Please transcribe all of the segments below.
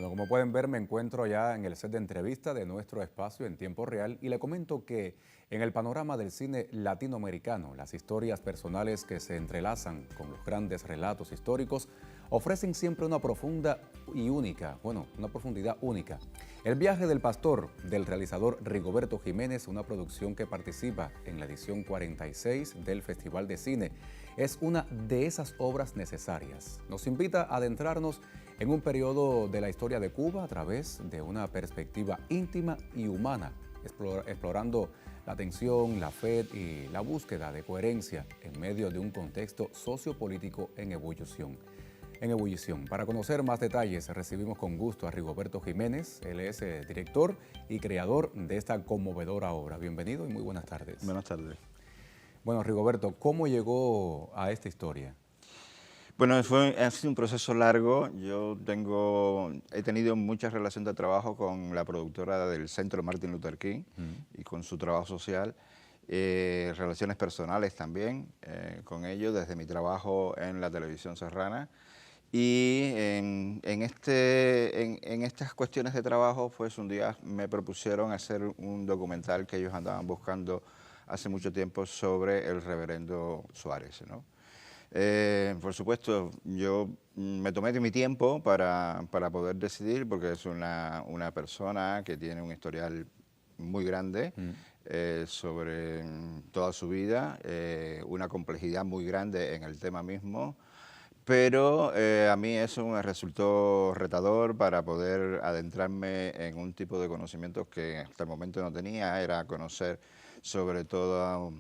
Bueno, como pueden ver, me encuentro ya en el set de entrevista de nuestro espacio en tiempo real y le comento que en el panorama del cine latinoamericano, las historias personales que se entrelazan con los grandes relatos históricos ofrecen siempre una profundidad única. El viaje del pastor, del realizador Rigoberto Jiménez, una producción que participa en la edición 46 del Festival de Cine, es una de esas obras necesarias. Nos invita a adentrarnos en un periodo de la historia de Cuba a través de una perspectiva íntima y humana, explorando la tensión, la fe y la búsqueda de coherencia en medio de un contexto sociopolítico en ebullición. Para conocer más detalles, recibimos con gusto a Rigoberto Jiménez. Él es director y creador de esta conmovedora obra. Bienvenido y muy buenas tardes. Buenas tardes. Bueno, Rigoberto, ¿cómo llegó a esta historia? Bueno, ha sido un proceso largo. He tenido mucha relación de trabajo con la productora del Centro Martin Luther King y con su trabajo social, relaciones personales también con ellos desde mi trabajo en la televisión serrana. Y en estas cuestiones de trabajo, pues un día me propusieron hacer un documental que ellos andaban buscando hace mucho tiempo sobre el reverendo Suárez, ¿no? Por supuesto, yo me tomé de mi tiempo para poder decidir, porque es una persona que tiene un historial muy grande sobre toda su vida, una complejidad muy grande en el tema mismo, pero a mí eso me resultó retador para poder adentrarme en un tipo de conocimientos que hasta el momento no tenía. Era conocer sobre todo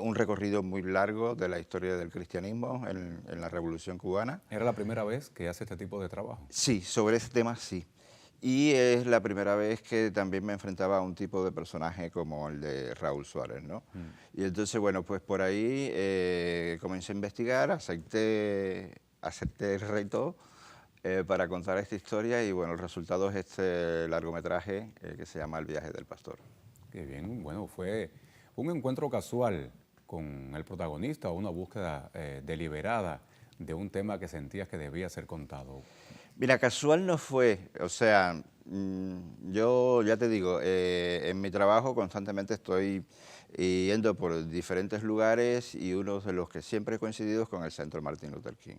un recorrido muy largo de la historia del cristianismo en la Revolución Cubana. ¿Era la primera vez que hace este tipo de trabajo? Sí, sobre ese tema sí. Y es la primera vez que también me enfrentaba a un tipo de personaje como el de Raúl Suárez, ¿no? Y entonces, bueno, pues por ahí comencé a investigar, acepté el reto para contar esta historia y, bueno, el resultado es este largometraje que se llama El viaje del pastor. Qué bien, bueno, fue un encuentro casual con el protagonista o una búsqueda deliberada de un tema que sentías que debía ser contado. Mira, casual no fue, o sea, yo ya te digo, en mi trabajo constantemente estoy yendo por diferentes lugares y uno de los que siempre he coincidido es con el Centro Martin Luther King.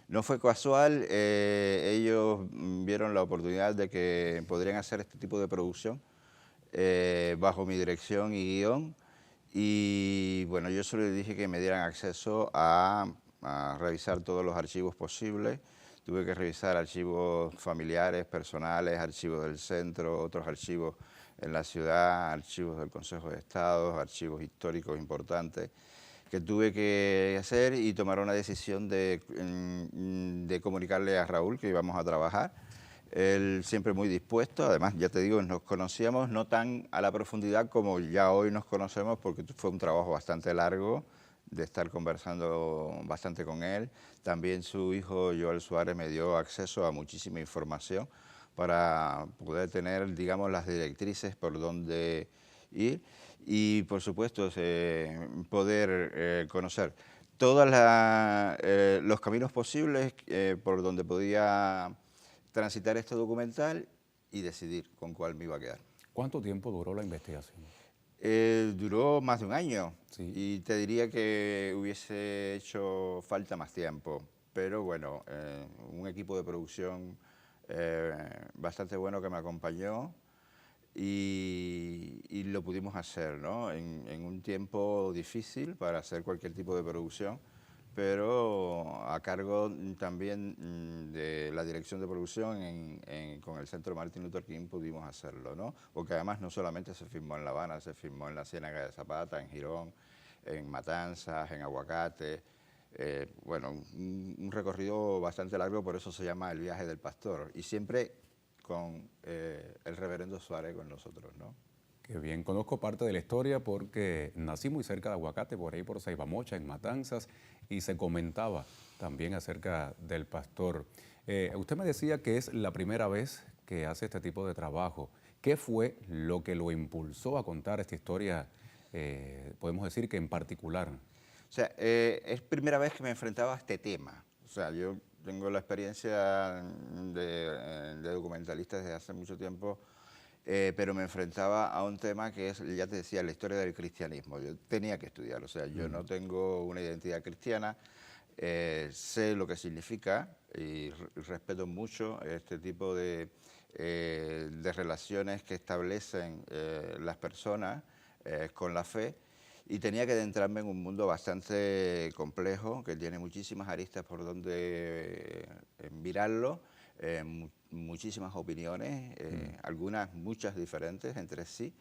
No fue casual, ellos vieron la oportunidad de que podrían hacer este tipo de producción bajo mi dirección y guión y bueno, yo solo les dije que me dieran acceso a revisar todos los archivos posibles. Tuve que revisar archivos familiares, personales, archivos del centro, otros archivos en la ciudad, archivos del Consejo de Estado, archivos históricos importantes, que tuve que hacer y tomar una decisión de comunicarle a Raúl que íbamos a trabajar. Él siempre muy dispuesto, además, ya te digo, nos conocíamos no tan a la profundidad como ya hoy nos conocemos, porque fue un trabajo bastante largo de estar conversando bastante con él. También su hijo Joel Suárez me dio acceso a muchísima información para poder tener, digamos, las directrices por dónde ir y, por supuesto, poder conocer todos los caminos posibles por donde podía transitar este documental y decidir con cuál me iba a quedar. ¿Cuánto tiempo duró la investigación? Duró más de un año Sí. y te diría que hubiese hecho falta más tiempo, pero bueno, un equipo de producción bastante bueno que me acompañó y lo pudimos hacer, ¿no? En un tiempo difícil para hacer cualquier tipo de producción, pero a cargo también de la dirección de producción con el Centro Martin Luther King pudimos hacerlo, ¿no? Porque además no solamente se filmó en La Habana, se filmó en la Ciénaga de Zapata, en Girón, en Matanzas, en Aguacate. Bueno, un recorrido bastante largo, por eso se llama El viaje del pastor. Y siempre con el reverendo Suárez con nosotros, ¿no? Qué bien, conozco parte de la historia porque nací muy cerca de Aguacate, por ahí por Saibamocha, en Matanzas, y se comentaba también acerca del pastor. Usted me decía que es la primera vez que hace este tipo de trabajo. ¿Qué fue lo que lo impulsó a contar esta historia, podemos decir que en particular? O sea, es primera vez que me enfrentaba a este tema. O sea, yo tengo la experiencia de documentalista desde hace mucho tiempo, pero me enfrentaba a un tema que es, ya te decía, la historia del cristianismo. Yo tenía que estudiar, o sea, yo no tengo una identidad cristiana, sé lo que significa y respeto mucho este tipo de relaciones que establecen las personas con la fe, y tenía que adentrarme en un mundo bastante complejo, que tiene muchísimas aristas por donde mirarlo, muchísimas opiniones, algunas, muchas diferentes entre sí,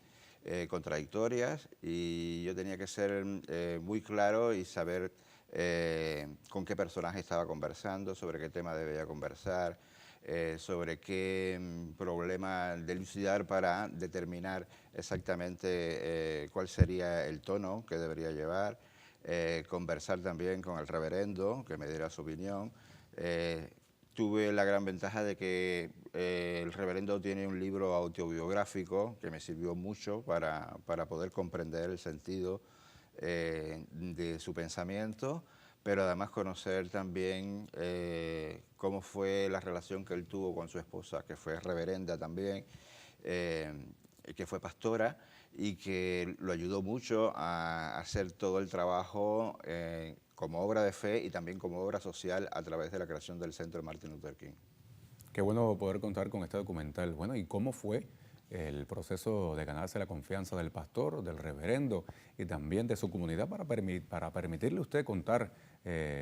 contradictorias, y yo tenía que ser muy claro y saber con qué personaje estaba conversando, sobre qué tema debía conversar, sobre qué problema dilucidar para determinar exactamente cuál sería el tono que debería llevar, conversar también con el reverendo, que me diera su opinión. Tuve la gran ventaja de que el reverendo tiene un libro autobiográfico que me sirvió mucho para poder comprender el sentido de su pensamiento, pero además conocer también cómo fue la relación que él tuvo con su esposa, que fue reverenda también, que fue pastora, y que lo ayudó mucho a hacer todo el trabajo como obra de fe y también como obra social a través de la creación del Centro Martin Luther King. Qué bueno poder contar con este documental. Bueno, ¿y cómo fue el proceso de ganarse la confianza del pastor, del reverendo y también de su comunidad para permitirle a usted contar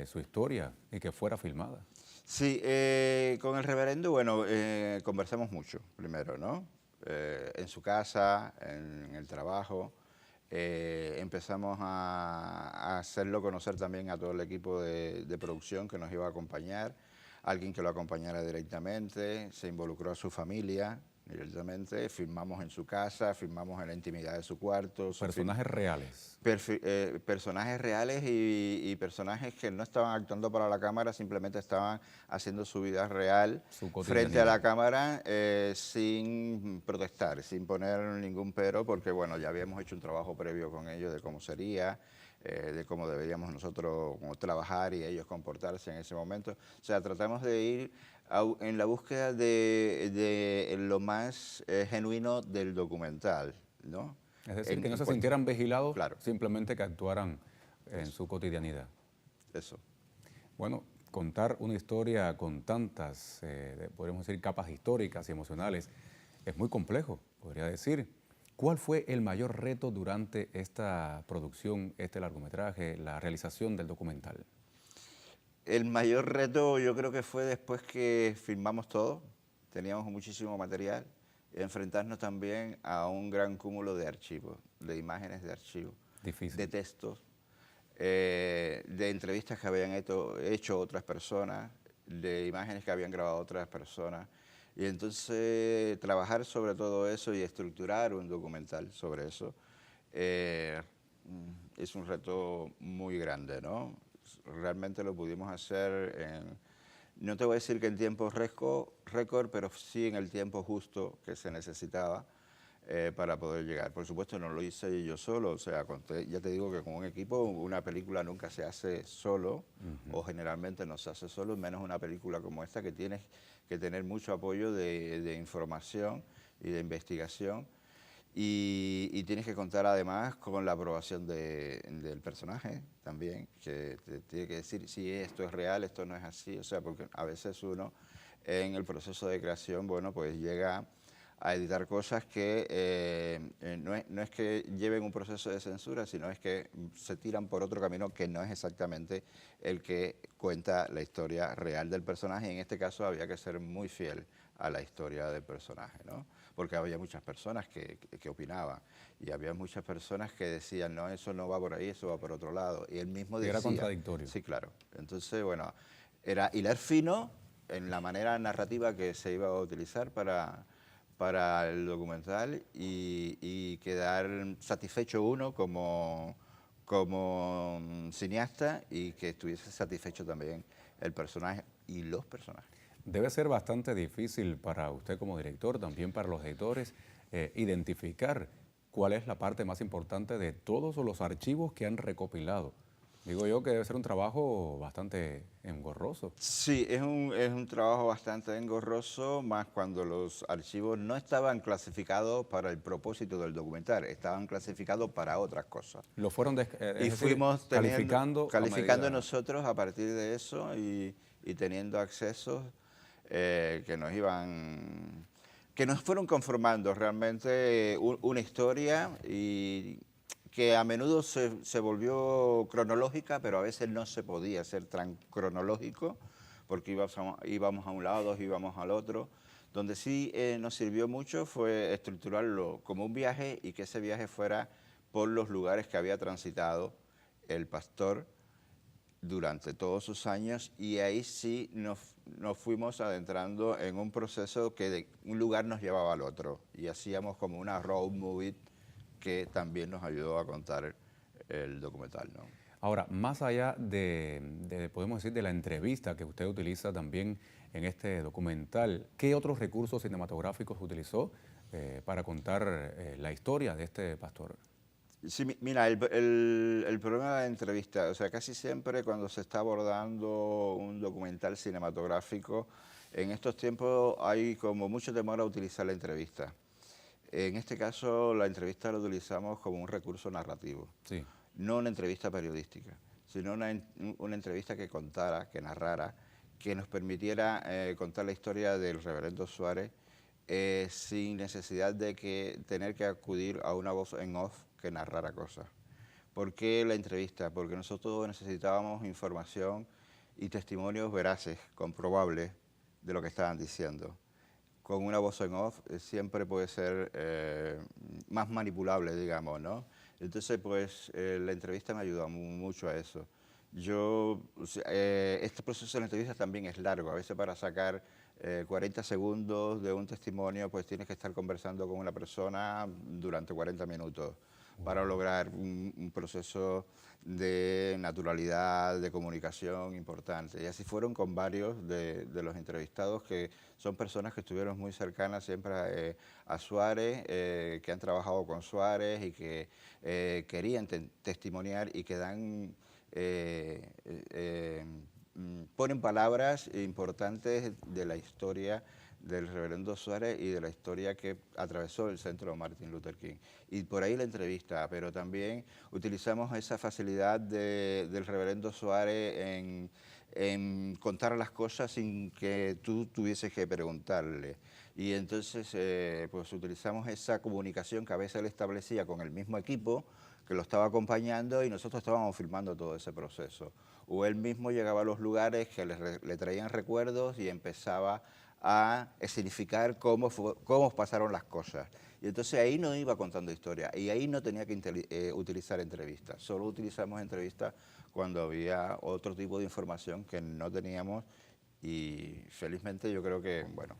su historia y que fuera filmada? Sí, con el reverendo, bueno, conversamos mucho primero, ¿no? En su casa, en el trabajo. Empezamos a hacerlo conocer también a todo el equipo de producción que nos iba a acompañar, alguien que lo acompañara directamente, se involucró a su familia directamente, filmamos en su casa, filmamos en la intimidad de su cuarto. Personajes reales. Personajes reales y personajes que no estaban actuando para la cámara, simplemente estaban haciendo su vida real frente a la cámara, sin protestar, sin poner ningún pero, porque bueno, ya habíamos hecho un trabajo previo con ellos de cómo sería, de cómo deberíamos nosotros trabajar y ellos comportarse en ese momento. O sea, tratamos de ir en la búsqueda de lo más genuino del documental, ¿no? Es decir, que no se sintieran vigilados, claro, simplemente que actuaran en su cotidianidad. Eso. Bueno, contar una historia con tantas, podríamos decir, capas históricas y emocionales es muy complejo, podría decir. ¿Cuál fue el mayor reto durante esta producción, este largometraje, la realización del documental? El mayor reto yo creo que fue después que filmamos todo, teníamos muchísimo material, enfrentarnos también a un gran cúmulo de archivos, de imágenes de archivos, Difícil. de textos, de entrevistas que habían hecho otras personas, de imágenes que habían grabado otras personas. Y entonces trabajar sobre todo eso y estructurar un documental sobre eso es un reto muy grande, ¿no? Realmente lo pudimos hacer no te voy a decir que en tiempo récord, pero sí en el tiempo justo que se necesitaba para poder llegar. Por supuesto no lo hice yo solo, o sea, ya te digo que con un equipo una película nunca se hace solo, o generalmente no se hace solo, menos una película como esta que tienes que tener mucho apoyo de información y de investigación. Y tienes que contar además con la aprobación del personaje también, que te tiene que decir si esto es real, esto no es así, o sea, porque a veces uno en el proceso de creación, bueno, pues llega a editar cosas que no es que lleven un proceso de censura, sino es que se tiran por otro camino que no es exactamente el que cuenta la historia real del personaje, y en este caso había que ser muy fiel a la historia del personaje, ¿no? Porque había muchas personas que opinaban y había muchas personas que decían, no, eso no va por ahí, eso va por otro lado. Y él mismo decía... Era contradictorio. Sí, claro. Entonces, bueno, era hilar fino en la manera narrativa que se iba a utilizar para el documental y quedar satisfecho uno como cineasta, y que estuviese satisfecho también el personaje y los personajes. Debe ser bastante difícil para usted como director, también para los editores, identificar cuál es la parte más importante de todos los archivos que han recopilado Digo yo que debe ser un trabajo bastante engorroso. Sí, es un trabajo bastante engorroso, más cuando los archivos no estaban clasificados para el propósito del documental, estaban clasificados para otras cosas. Lo fueron, Y es decir, fuimos calificando a calificando medida. nosotros a partir de eso y teniendo accesos que nos iban, que nos fueron conformando realmente una historia y que a menudo se volvió cronológica, pero a veces no se podía ser tan cronológico porque íbamos a un lado, íbamos al otro. Donde sí nos sirvió mucho fue estructurarlo como un viaje y que ese viaje fuera por los lugares que había transitado el pastor durante todos sus años y ahí sí nos fuimos adentrando en un proceso que de un lugar nos llevaba al otro y hacíamos como una road movie que también nos ayudó a contar el documental, ¿no? Ahora, más allá podemos decir, de la entrevista que usted utiliza también en este documental, ¿qué otros recursos cinematográficos utilizó para contar la historia de este pastor? Sí, mira, el problema de la entrevista, o sea, casi siempre cuando se está abordando un documental cinematográfico, en estos tiempos hay como mucho temor a utilizar la entrevista. En este caso, la entrevista la utilizamos como un recurso narrativo, Sí. no una entrevista periodística, sino una entrevista que contara, que narrara, que nos permitiera contar la historia del reverendo Suárez sin necesidad de tener que acudir a una voz en off que narrara cosas. ¿Por qué la entrevista? Porque nosotros necesitábamos información y testimonios veraces, comprobables de lo que estaban diciendo. Con una voz en off siempre puede ser más manipulable, digamos, ¿no? Entonces, pues, la entrevista me ayuda mucho a eso. Este proceso de la entrevista también es largo, a veces para sacar 40 segundos de un testimonio, pues tienes que estar conversando con una persona durante 40 minutos para lograr un proceso de naturalidad, de comunicación importante. Y así fueron con varios de los entrevistados, que son personas que estuvieron muy cercanas siempre a Suárez, que han trabajado con Suárez y que querían testimoniar y que dan... ponen palabras importantes de la historia del reverendo Suárez y de la historia que atravesó el centro Martin Luther King. Y por ahí la entrevista, pero también utilizamos esa facilidad del reverendo Suárez en contar las cosas sin que tú tuvieses que preguntarle. Y entonces pues utilizamos esa comunicación que a veces él establecía con el mismo equipo que lo estaba acompañando y nosotros estábamos filmando todo ese proceso. O él mismo llegaba a los lugares que le traían recuerdos y empezaba a significar cómo pasaron las cosas. Y entonces ahí no iba contando historias y ahí no tenía que utilizar entrevistas. Solo utilizamos entrevistas cuando había otro tipo de información que no teníamos y felizmente yo creo que, bueno,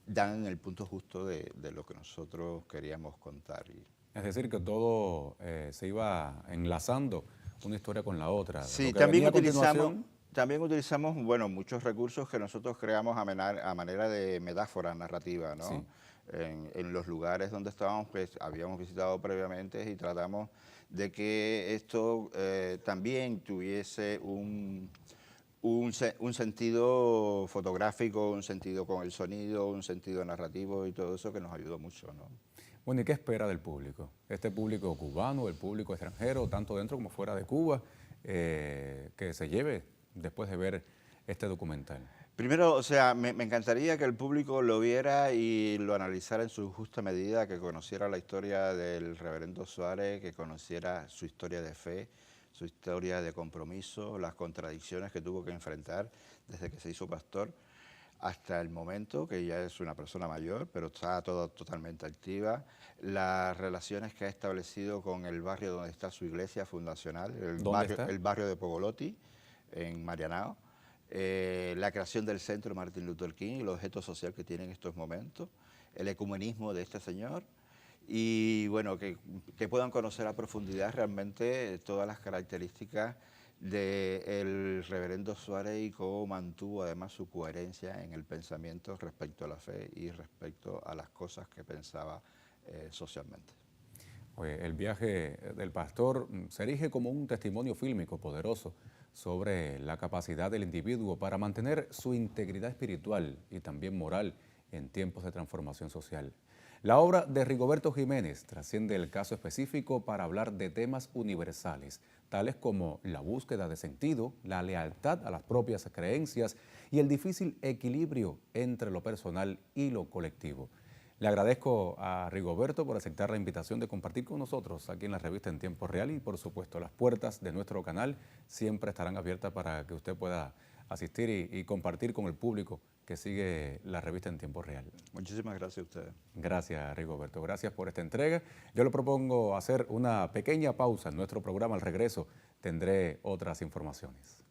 dan el punto justo de lo que nosotros queríamos contar. Es decir, que todo se iba enlazando una historia con la otra. Sí, Lo que también venía a utilizamos, continuación, bueno, muchos recursos que nosotros creamos a manera de metáfora narrativa, ¿no? sí. En los lugares donde estábamos, pues habíamos visitado previamente y tratamos de que esto también tuviese un sentido fotográfico, un sentido con el sonido, un sentido narrativo y todo eso que nos ayudó mucho, ¿no? Bueno, ¿y qué espera del público? Este público cubano, el público extranjero, tanto dentro como fuera de Cuba, que se lleve después de ver este documental. Primero, o sea, me encantaría que el público lo viera y lo analizara en su justa medida, que conociera la historia del reverendo Suárez, que conociera su historia de fe, su historia de compromiso, las contradicciones que tuvo que enfrentar desde que se hizo pastor hasta el momento, que ya es una persona mayor, pero está totalmente activa, las relaciones que ha establecido con el barrio donde está su iglesia fundacional, ¿Dónde está? el barrio de Pogolotti, en Marianao, la creación del Centro Martin Luther King y el objeto social que tiene en estos momentos, el ecumenismo de este señor, y bueno, que puedan conocer a profundidad realmente todas las características del reverendo Suárez y cómo mantuvo además su coherencia en el pensamiento respecto a la fe y respecto a las cosas que pensaba socialmente. El viaje del pastor se erige como un testimonio fílmico poderoso sobre la capacidad del individuo para mantener su integridad espiritual y también moral en tiempos de transformación social. La obra de Rigoberto Jiménez trasciende el caso específico para hablar de temas universales, tales como la búsqueda de sentido, la lealtad a las propias creencias y el difícil equilibrio entre lo personal y lo colectivo. Le agradezco a Rigoberto por aceptar la invitación de compartir con nosotros aquí en la revista En Tiempo Real y por supuesto las puertas de nuestro canal siempre estarán abiertas para que usted pueda asistir y compartir con el público que sigue la revista En Tiempo Real. Muchísimas gracias a ustedes. Gracias, Rigoberto. Gracias por esta entrega. Yo le propongo hacer una pequeña pausa en nuestro programa. Al regreso tendré otras informaciones.